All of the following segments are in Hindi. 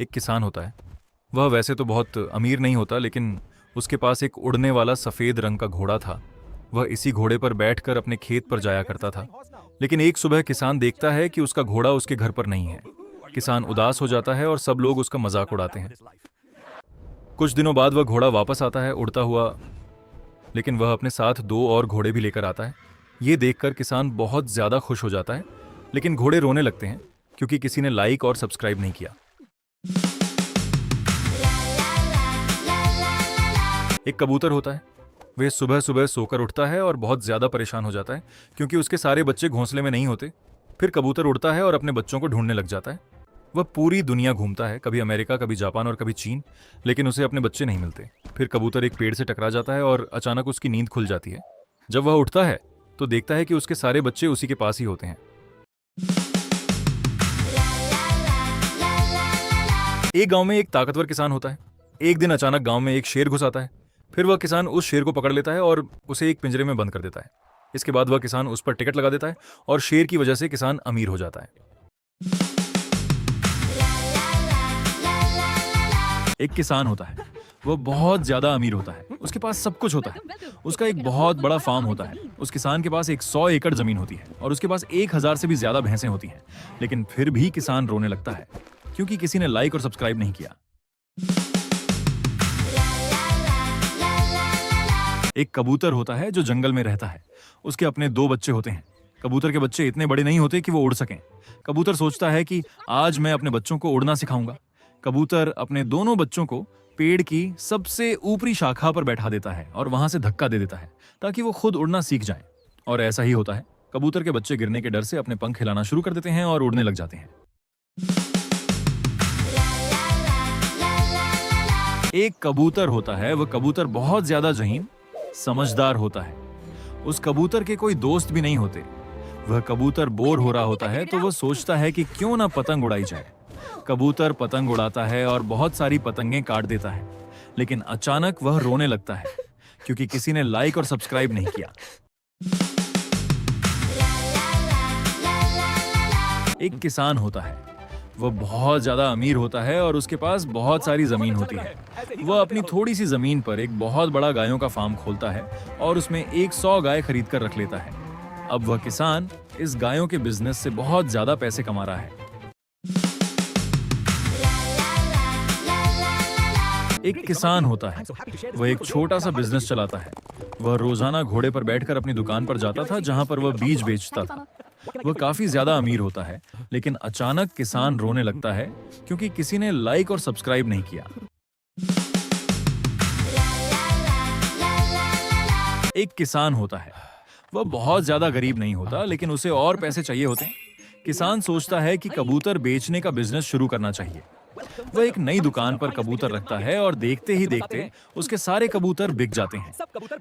एक किसान होता है। वह वैसे तो बहुत अमीर नहीं होता, लेकिन उसके पास एक उड़ने वाला सफ़ेद रंग का घोड़ा था। वह इसी घोड़े पर बैठकर अपने खेत पर जाया करता था। लेकिन एक सुबह किसान देखता है कि उसका घोड़ा उसके घर पर नहीं है। किसान उदास हो जाता है और सब लोग उसका मजाक उड़ाते हैं। कुछ दिनों बाद वह घोड़ा वापस आता है उड़ता हुआ, लेकिन वह अपने साथ 2 और घोड़े भी लेकर आता है। ये देखकर किसान बहुत ज़्यादा खुश हो जाता है, लेकिन घोड़े रोने लगते हैं क्योंकि किसी ने लाइक और सब्सक्राइब नहीं किया। एक कबूतर होता है। वह सुबह सुबह सोकर उठता है और बहुत ज़्यादा परेशान हो जाता है क्योंकि उसके सारे बच्चे घोंसले में नहीं होते। फिर कबूतर उड़ता है और अपने बच्चों को ढूंढने लग जाता है। वह पूरी दुनिया घूमता है, कभी अमेरिका, कभी जापान और कभी चीन, लेकिन उसे अपने बच्चे नहीं मिलते। फिर कबूतर एक पेड़ से टकरा जाता है और अचानक उसकी नींद खुल जाती है। जब वह उठता है तो देखता है कि उसके सारे बच्चे उसी के पास ही होते हैं। एक गांव में एक ताकतवर किसान होता है। एक दिन अचानक गांव में एक शेर घुस आता है। फिर वह किसान उस शेर को पकड़ लेता है और उसे एक पिंजरे में बंद कर देता है। इसके बाद वह किसान उस पर टिकट लगा देता है और शेर की वजह से किसान अमीर हो जाता है। एक किसान होता है। वह बहुत ज्यादा अमीर होता है। उसके पास सब कुछ होता है। उसका एक बहुत बड़ा फार्म होता है। उस किसान के पास 100 एकड़ जमीन होती है और उसके पास 1000 से भी ज्यादा भैंसें होती हैं। लेकिन फिर भी किसान रोने लगता है क्योंकि किसी ने लाइक और सब्सक्राइब नहीं किया। एक कबूतर होता है जो जंगल में रहता है। उसके अपने 2 बच्चे होते हैं। कबूतर के बच्चे इतने बड़े नहीं होते कि वो उड़ सकें। कबूतर सोचता है कि आज मैं अपने बच्चों को उड़ना सिखाऊंगा। कबूतर अपने दोनों बच्चों को पेड़ की सबसे ऊपरी शाखा पर बैठा देता है और वहां से धक्का दे देता है ताकि वो खुद उड़ना सीख जाएं। और ऐसा ही होता है। कबूतर के बच्चे गिरने के डर से अपने पंख हिलाना शुरू कर देते हैं और उड़ने लग जाते हैं। एक कबूतर होता है। वह कबूतर बहुत ज्यादा ज़हीन, समझदार होता है। उस कबूतर के कोई दोस्त भी नहीं होते। वह कबूतर बोर हो रहा होता है तो वह सोचता है कि क्यों ना पतंग उड़ाई जाए। कबूतर पतंग उड़ाता है और बहुत सारी पतंगें काट देता है, लेकिन अचानक वह रोने लगता है क्योंकि किसी ने लाइक और सब्सक्राइब नहीं किया। एक किसान होता है। वह बहुत ज्यादा अमीर होता है और उसके पास बहुत सारी जमीन होती है। वह अपनी थोड़ी सी जमीन पर एक बहुत बड़ा गायों का फार्म खोलता है और उसमें 100 गाय खरीद कर रख लेता है। अब वह किसान इस गायों के बिजनेस से बहुत ज्यादा पैसे कमा रहा है। एक किसान होता है। वह एक छोटा सा बिजनेस चलाता है। वह रोजाना घोड़े पर बैठकर अपनी दुकान पर जाता था जहां पर वह बीज बेचता था। वह काफी ज्यादा अमीर होता है, लेकिन अचानक किसान रोने लगता है क्योंकि किसी ने लाइक और सब्सक्राइब नहीं किया। एक किसान होता है। वह बहुत ज्यादा गरीब नहीं होता, लेकिन उसे और पैसे चाहिए होते हैं। किसान सोचता है कि कबूतर बेचने का बिजनेस शुरू करना चाहिए। वह एक नई दुकान पर कबूतर रखता है और देखते ही देखते उसके सारे कबूतर बिक जाते हैं।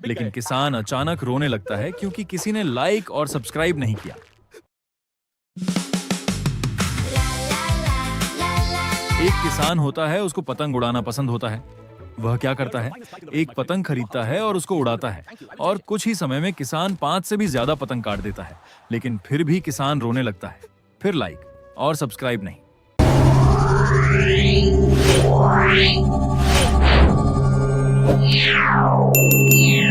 लेकिन किसान अचानक रोने लगता है क्योंकि किसी ने लाइक और सब्सक्राइब नहीं किया। एक किसान होता है। उसको पतंग उड़ाना पसंद होता है। वह क्या करता है, एक पतंग खरीदता है और उसको उड़ाता है और कुछ ही समय में किसान 5 से भी ज्यादा पतंग काट देता है। लेकिन फिर भी किसान रोने लगता है। फिर लाइक और सब्सक्राइब नहीं। Yeah.